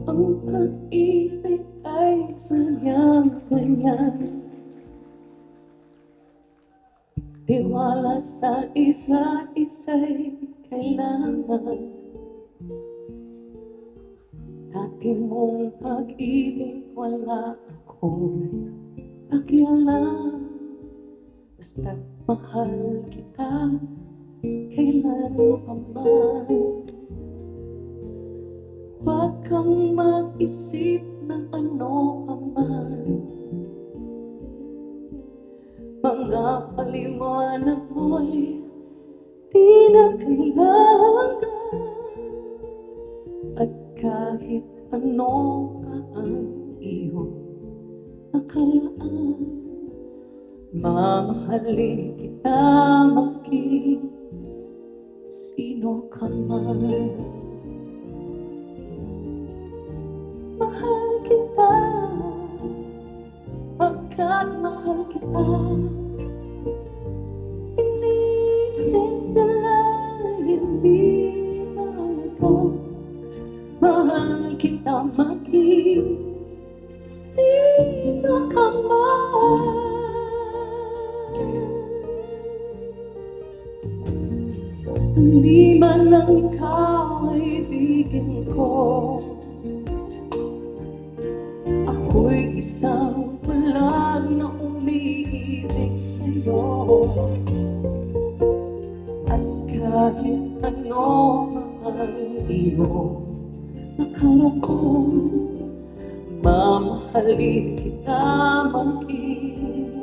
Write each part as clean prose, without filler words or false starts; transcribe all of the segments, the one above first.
Ang pag-ibig ay sadyang ganyan, tiwala sa isa't isa'y kailangan. Dati mong pag-ibig wala akong pakialam, basta't mahal kita kailan pa man. Huwag kang mag-isip ng ano pa man, mga paliwanag mo'y di na kailangan. At kahit ano ka ang iyong nakaraan, mamahalin kita maging sino ka man. Mahal kita, pagkat mahal kita. Inisip nila hindi mahalaga. Mahal kita maging sino ka man. Maliban ng ikaw ay ibigin ko, ako'y isang bulag na umiibig sa'yo. At kahit ano ang iyong nakaraan, mamahalin kita maging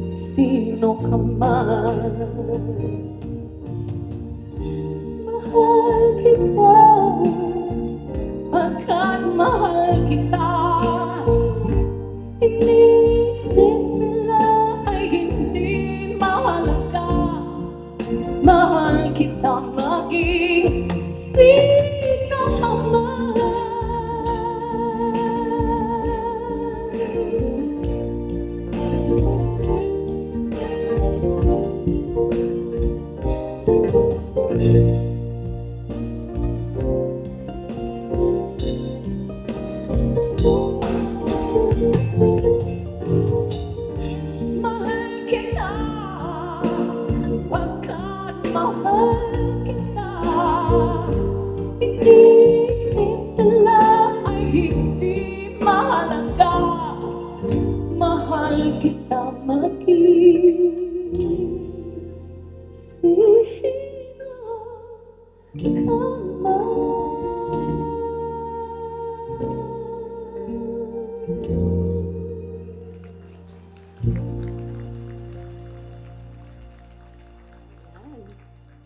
sino ka man. Mahal kita, pagkat mahal kita.